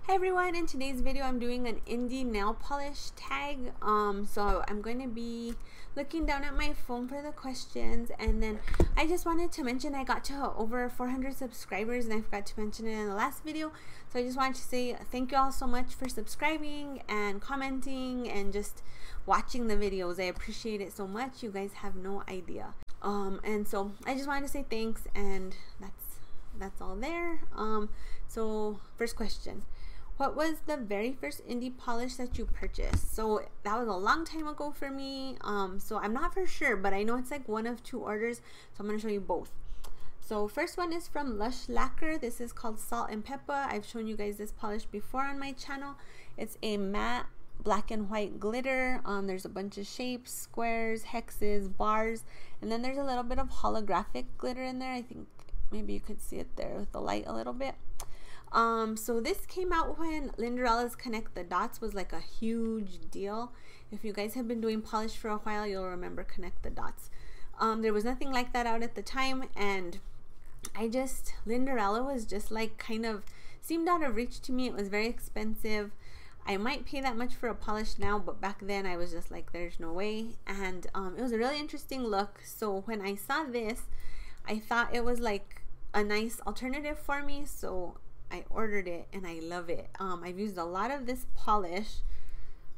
Hi everyone, in today's video I'm doing an indie nail polish tag. So I'm going to be looking down at my phone for the questions, and then I just wanted to mention I got to over 400 subscribers and I forgot to mention it in the last video. So I just wanted to say thank you all so much for subscribing and commenting and just watching the videos. I appreciate it so much. You guys have no idea. And so I just wanted to say thanks, and that's all there. So first question. What was the very first indie polish that you purchased? So that was a long time ago for me. So I'm not for sure, but I know it's like one of two orders. So I'm going to show you both. So first one is from Lush Lacquer. This is called Salt and Pepper. I've shown you guys this polish before on my channel. It's a matte black and white glitter. There's a bunch of shapes, squares, hexes, bars, and then there's a little bit of holographic glitter in there. I think maybe you could see it there with the light a little bit. So this came out when Lindarella's Connect the Dots was like a huge deal. If you guys have been doing polish for a while, you'll remember Connect the Dots. There was nothing like that out at the time, and Lindarella was just like kind of seemed out of reach to me. It was very expensive. I might pay that much for a polish now, but back then I was just like, there's no way. And it was a really interesting look. So when I saw this, I thought it was like a nice alternative for me. So I ordered it and I love it. I've used a lot of this polish.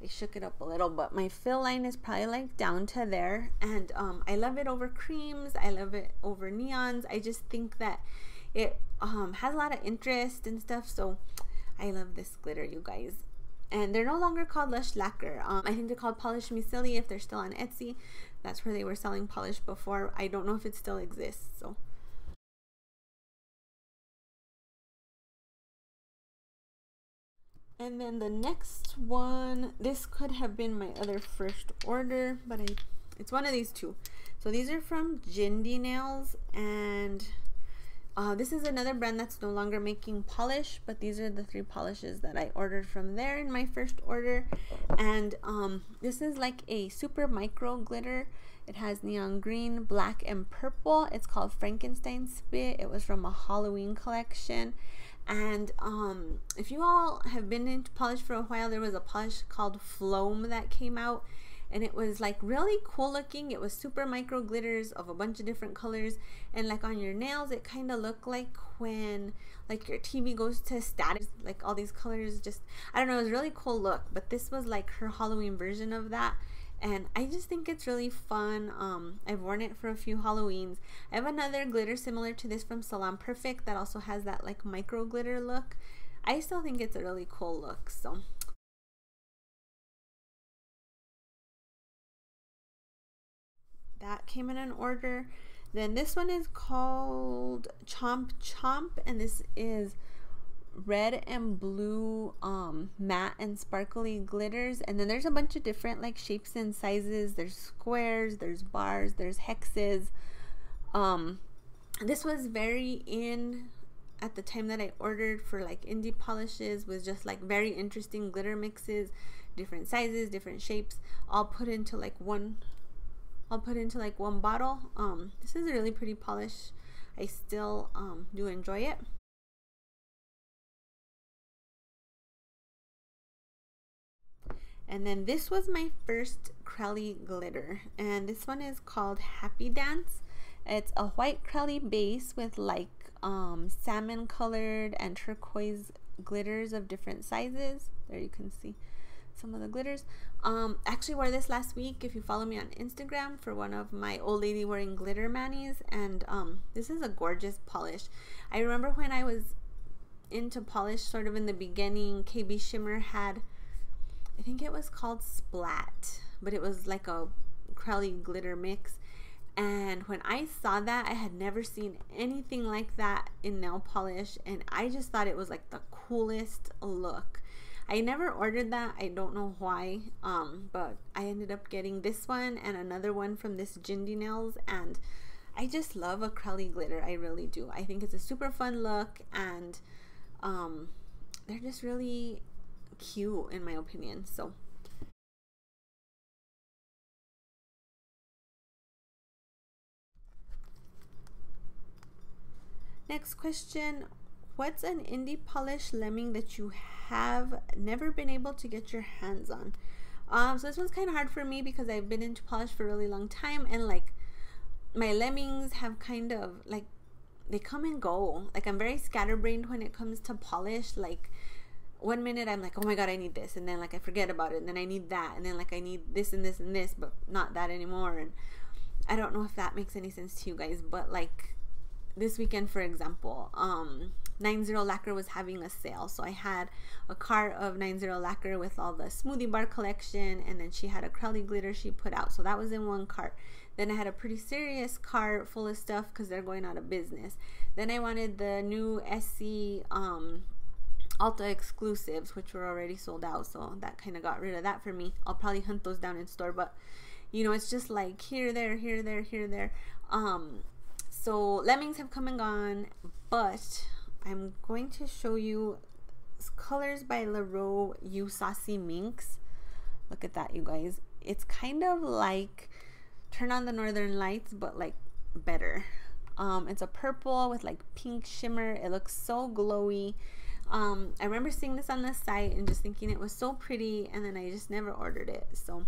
I shook it up a little, but my fill line is probably like down to there. And I love it over creams. I love it over neons. I just think that it has a lot of interest and stuff. So I love this glitter, you guys. And they're no longer called Lush Lacquer. I think they're called Polish Me Silly if they're still on Etsy. That's where they were selling polish before. I don't know if it still exists. So. And then the next one, this could have been my other first order, but it's one of these two. So these are from Inidie Nails, and this is another brand that's no longer making polish, but these are the three polishes that I ordered from there in my first order. And this is like a super micro glitter. It has neon green, black, and purple. It's called Frankenstein Spit. It was from a Halloween collection. And if you all have been into polish for a while, there was a polish called Floam that came out, and it was like really cool looking. It was super micro glitters of a bunch of different colors, and like on your nails it kind of looked like when like your TV goes to static, like all these colors. Just, I don't know, it was a really cool look. But this was like her Halloween version of that, and I just think it's really fun. I've worn it for a few Halloweens. I have another glitter similar to this from Salon Perfect that also has that like micro glitter look. I still think it's a really cool look. So that came in an order. Then this one is called Chomp Chomp, and this is red and blue matte and sparkly glitters. And then there's a bunch of different like shapes and sizes. There's squares, there's bars, there's hexes. This was very in at the time that I ordered for like indie polishes, was just like very interesting glitter mixes, different sizes, different shapes, all put into like one bottle. This is a really pretty polish. I still do enjoy it. And then this was my first Crelly glitter, and this one is called Happy Dance. It's a white Crelly base with like salmon colored and turquoise glitters of different sizes. There you can see some of the glitters. Actually wore this last week, if you follow me on Instagram, for one of my old lady wearing glitter manis. And this is a gorgeous polish. I remember when I was into polish sort of in the beginning, KB Shimmer had, I think it was called Splat, but it was like a Crelly glitter mix. And when I saw that, I had never seen anything like that in nail polish, and I just thought it was like the coolest look. I never ordered that. I don't know why, but I ended up getting this one and another one from this Inidie Nails, and I just love a Crelly glitter. I really do. I think it's a super fun look, and they're just really cute in my opinion. So next question, what's an indie polish lemming that you have never been able to get your hands on? So this one's kind of hard for me because I've been into polish for a really long time, and like my lemmings have kind of like, they come and go. Like I'm very scatterbrained when it comes to polish. Like one minute I'm like, oh my god, I need this, and then like I forget about it, and then I need that, and then like I need this and this and this, but not that anymore. And I don't know if that makes any sense to you guys, but like this weekend, for example, 90 Lacquer was having a sale, so I had a cart of 90 Lacquer with all the smoothie bar collection, and then she had acrylic glitter she put out, so that was in one cart. Then I had a pretty serious cart full of stuff because they're going out of business. Then I wanted the new SC Ulta exclusives, which were already sold out, so that kind of got rid of that for me. I'll probably hunt those down in store, but you know, it's just like here, there, here, there, here, there. So lemmings have come and gone, but I'm going to show you Colors by Leroux You Saucy Minx. Look at that, you guys. It's kind of like Turn on the Northern Lights, but like better. It's a purple with like pink shimmer. It looks so glowy. I remember seeing this on the site and just thinking it was so pretty, and then I just never ordered it. So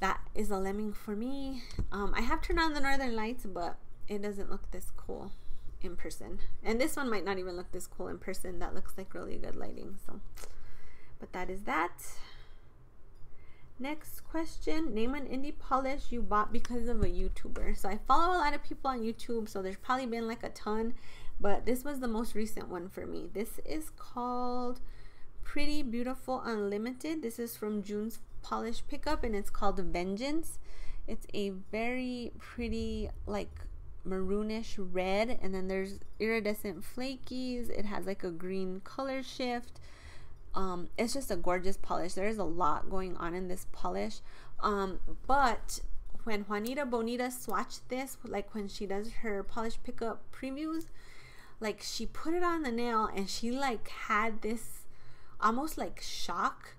that is a lemming for me. I have Turned On the Northern Lights, but it doesn't look this cool in person, and this one might not even look this cool in person. That looks like really good lighting. So, but that is that. Next question: name an indie polish you bought because of a YouTuber. So I follow a lot of people on YouTube, so there's probably been like a ton, but this was the most recent one for me. This is called Pretty Beautiful Unlimited. This is from June's Polish Pickup, and it's called Vengeance. It's a very pretty like maroonish red, and then there's iridescent flakies. It has like a green color shift. It's just a gorgeous polish. There's a lot going on in this polish, but when Juanita Bonita swatched this, like when she does her polish pickup previews, like she put it on the nail and she like had this almost like shock,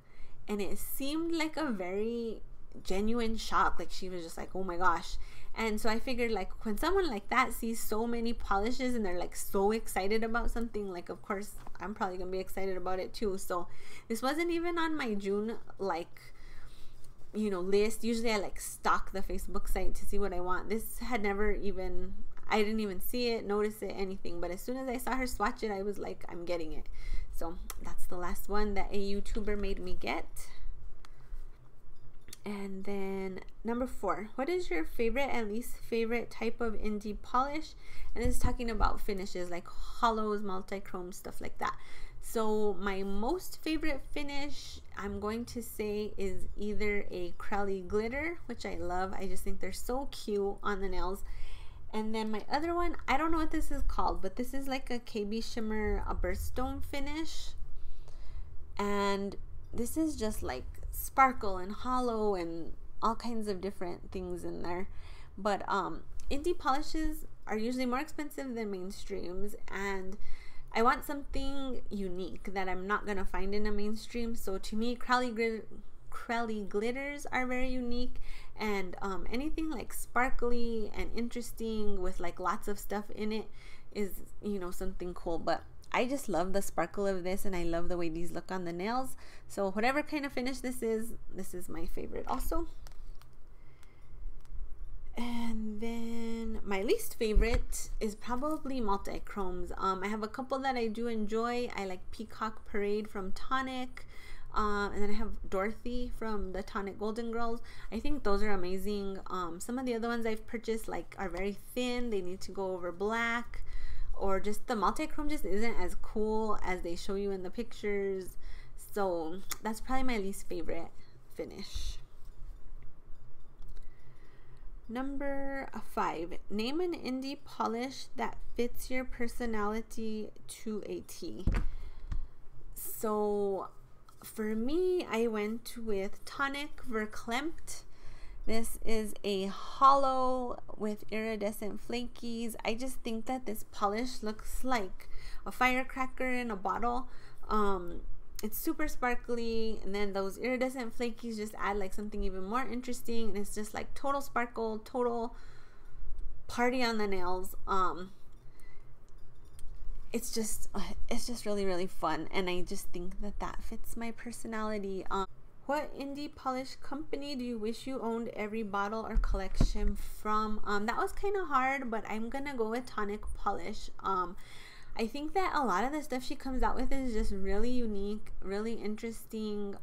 and it seemed like a very genuine shock. Like she was just like, oh my gosh. And so I figured, like, when someone like that sees so many polishes and they're like so excited about something, like of course I'm probably gonna be excited about it too. So this wasn't even on my June like, you know, list. Usually I like stalk the Facebook site to see what I want. This had never even, I didn't even see it, notice it, anything. But as soon as I saw her swatch it, I was like, I'm getting it. So that's the last one that a YouTuber made me get. And then number 4, what is your favorite and least favorite type of indie polish? And this is talking about finishes like holos, multichrome, stuff like that. So my most favorite finish, I'm going to say, is either a acrylic glitter, which I love. I just think they're so cute on the nails. And then my other one, I don't know what this is called, but this is like a KB Shimmer, a birthstone finish. And this is just like sparkle and hollow and all kinds of different things in there. But indie polishes are usually more expensive than mainstreams, and I want something unique that I'm not gonna find in a mainstream. So to me, acrylic glitters are very unique, and anything like sparkly and interesting with like lots of stuff in it is, you know, something cool. But I just love the sparkle of this, and I love the way these look on the nails. So whatever kind of finish this is my favorite also. And then my least favorite is probably multichromes. I have a couple that I do enjoy. I like Peacock Parade from Tonic, and then I have Dorothy from the Tonic Golden Girls. I think those are amazing. Some of the other ones I've purchased like are very thin. They need to go over black, or just the multichrome just isn't as cool as they show you in the pictures. So that's probably my least favorite finish. Number 5, name an indie polish that fits your personality to a T. So for me, I went with Tonic Verklempt. This is a holo with iridescent flakies. I just think that this polish looks like a firecracker in a bottle. It's super sparkly, and then those iridescent flakies just add like something even more interesting, and it's just like total sparkle, total party on the nails. it's just really, really fun, and I just think that that fits my personality. What indie polish company do you wish you owned every bottle or collection from? That was kind of hard, but I'm gonna go with Tonic Polish. I think that a lot of the stuff she comes out with is just really unique, really interesting.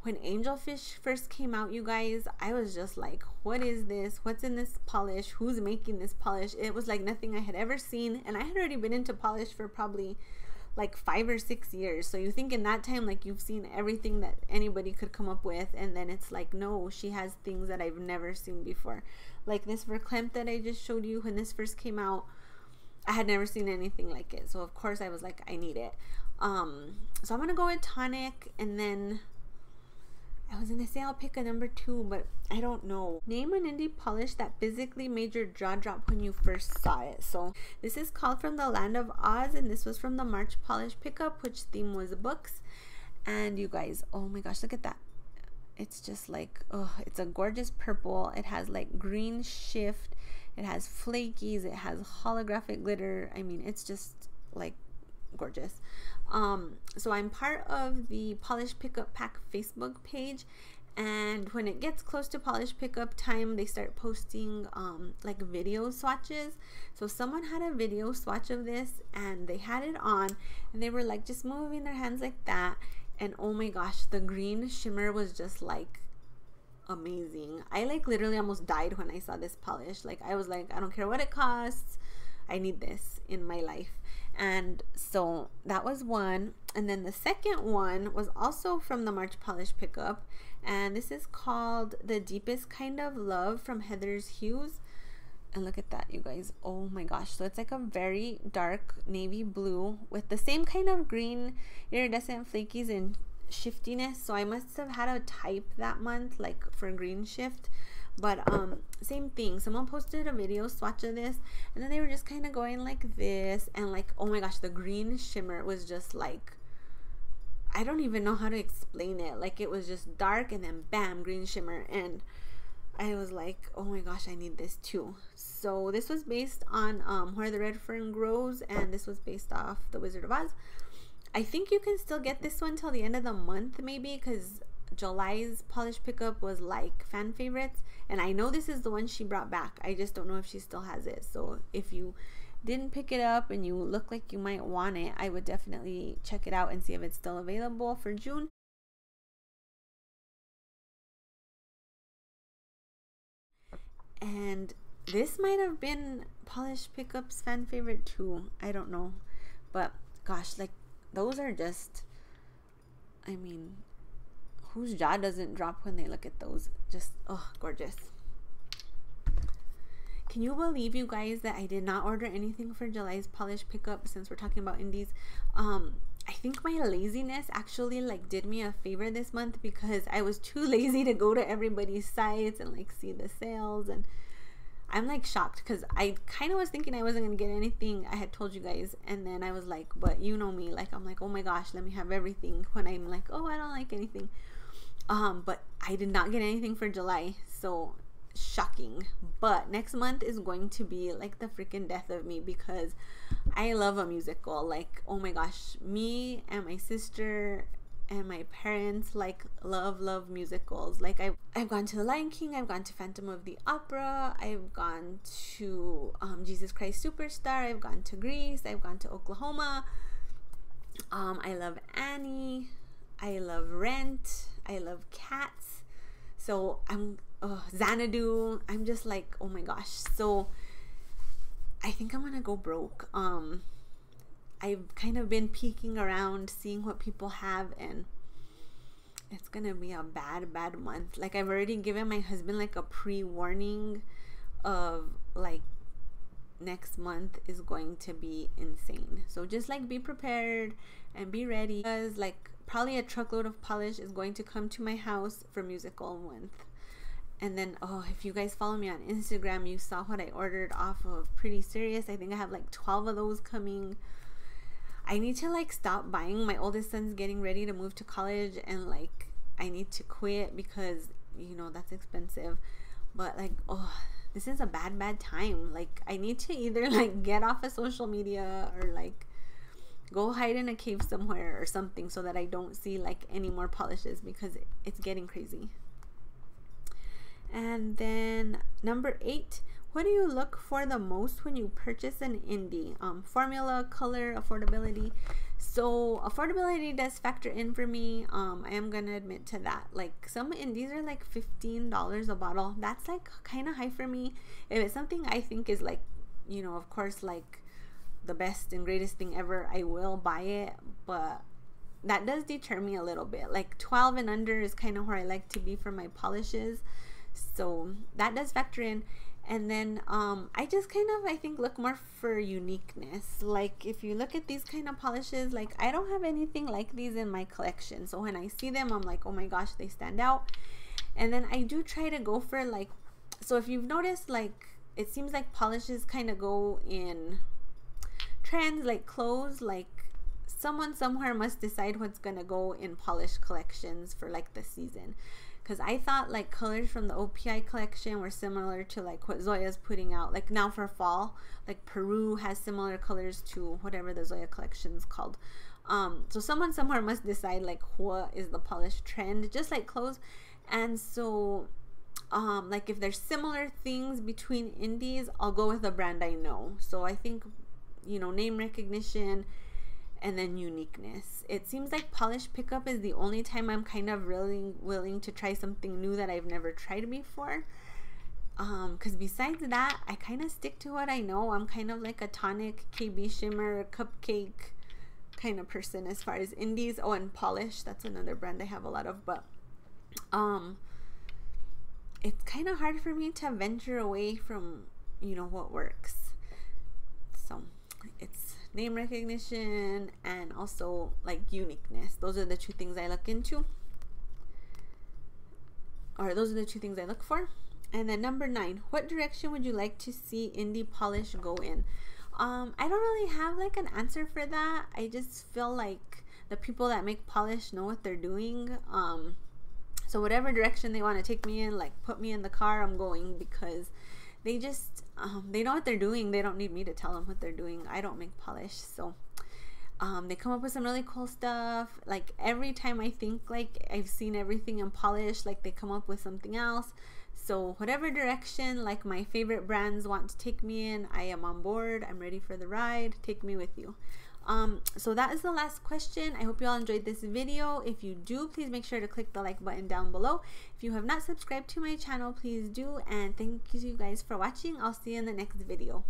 When Angelfish first came out, you guys, I was just like, what is this? What's in this polish? Who's making this polish? It was like nothing I had ever seen, and I had already been into polish for probably like 5 or 6 years. So you think in that time, like, you've seen everything that anybody could come up with, and then it's like, no, she has things that I've never seen before. Like this verklempt that I just showed you, when this first came out, I had never seen anything like it. So of course I was like, I need it. So I'm gonna go with Tonic, and then I was gonna say I'll pick a number 2, but I don't know. Name an indie polish that physically made your jaw drop when you first saw it. So this is called From the Land of Oz, and this was from the March polish pickup, which theme was books. And you guys, oh my gosh, look at that. It's just like, oh, it's a gorgeous purple. It has like green shift, it has flakies, it has holographic glitter. I mean, it's just like gorgeous. So I'm part of the Polish Pickup Pack Facebook page, and when it gets close to polish pickup time, they start posting like video swatches. So someone had a video swatch of this, and they had it on, and they were like just moving their hands like that, and oh my gosh, the green shimmer was just like amazing. I like literally almost died when I saw this polish. Like, I was like, I don't care what it costs, I need this in my life. And so that was one. And then the second one was also from the March polish pickup, and this is called The Deepest Kind of Love from Heather's Hues. And look at that, you guys, oh my gosh. So it's like a very dark navy blue with the same kind of green iridescent flakies and shiftiness. So I must have had a type that month, like for green shift. But same thing, someone posted a video swatch of this, and then they were just kind of going like this, and like, oh my gosh, the green shimmer was just like, I don't even know how to explain it. Like, it was just dark, and then bam, green shimmer, and I was like, oh my gosh, I need this too. So this was based on Where the Red Fern Grows, and this was based off The Wizard of Oz. I think you can still get this one till the end of the month, maybe, because July's polish pickup was like fan favorites, and I know this is the one she brought back. I just don't know if she still has it. So if you didn't pick it up and you look like you might want it, I would definitely check it out and see if it's still available for June. And this might have been polish pickups fan favorite too, I don't know, but gosh, like, those are just, I mean, whose jaw doesn't drop when they look at those? Just, oh, gorgeous. Can you believe, you guys, that I did not order anything for July's polish pickup, since we're talking about indies? I think my laziness actually like did me a favor this month, because I was too lazy to go to everybody's sites and like see the sales, and I'm like shocked, because I kind of was thinking I wasn't gonna get anything. I had told you guys, and then I was like, but you know me, like, I'm like, oh my gosh, let me have everything, when I'm like, oh, I don't like anything. But I did not get anything for July, so shocking. But next month is going to be like the freaking death of me, because I love a musical. Like, oh my gosh, me and my sister and my parents like love musicals. Like, I've gone to The Lion King, I've gone to Phantom of the Opera, I've gone to Jesus Christ Superstar, I've gone to Greece, I've gone to Oklahoma. I love Annie, I love Rent, I love Cats. So I'm Xanadu. I'm just like, oh my gosh. So I think I'm gonna go broke. I've kind of been peeking around, seeing what people have, and it's gonna be a bad month. Like, I've already given my husband like a pre-warning of like next month is going to be insane. So just like be prepared and be ready, because like probably a truckload of polish is going to come to my house for musical month. And then, oh, if you guys follow me on Instagram, you saw what I ordered off of Pretty Serious. I think I have like 12 of those coming. I need to like stop buying. My oldest son's getting ready to move to college, and like I need to quit, because you know that's expensive. But like, oh, this is a bad time. Like, I need to either like get off of social media or like go hide in a cave somewhere or something so that I don't see like any more polishes, because it's getting crazy. And then number 8, what do you look for the most when you purchase an indie? Formula, color, affordability. So affordability does factor in for me. I am gonna admit to that. Like, some indies are like $15 a bottle. That's like kind of high for me. If it's something I think is like, you know, of course, like the best and greatest thing ever, I will buy it. But that does deter me a little bit. Like 12 and under is kind of where I like to be for my polishes. So that does factor in. And then I just kind of, I think, look more for uniqueness. Like, if you look at these kind of polishes, like I don't have anything like these in my collection. So when I see them, I'm like, oh my gosh, they stand out. And then I do try to go for like, so if you've noticed, like it seems like polishes kind of go in trends, like clothes. Like someone somewhere must decide what's gonna go in polish collections for like the season. Because I thought like colors from the OPI collection were similar to like what Zoya's putting out. Like now for fall, like Peru has similar colors to whatever the Zoya collection's called. So someone somewhere must decide like what is the polish trend, just like clothes. And so like if there's similar things between indies, I'll go with a brand I know. So I think, you know, name recognition and then uniqueness. It seems like polish pickup is the only time I'm kind of really willing to try something new that I've never tried before. Because besides that, I kind of stick to what I know. I'm kind of like a tonic, KB shimmer, cupcake kind of person as far as indies. Oh, and polish, that's another brand I have a lot of. But it's kind of hard for me to venture away from, you know, what works. So it's name recognition and also like uniqueness. Those are the two things I look into, or those are the two things I look for. And then number 9, what direction would you like to see indie polish go in? I don't really have like an answer for that. I just feel like the people that make polish know what they're doing. So whatever direction they want to take me in, like put me in the car, I'm going, because they just they know what they're doing. They don't need me to tell them what they're doing. I don't make polish. So they come up with some really cool stuff. Like every time I think like I've seen everything in polish, like they come up with something else. So whatever direction like my favorite brands want to take me in, I am on board. I'm ready for the ride. Take me with you. So that is the last question. I hope you all enjoyed this video. If you do, please make sure to click the like button down below. If you have not subscribed to my channel, please do. And thank you guys for watching. I'll see you in the next video.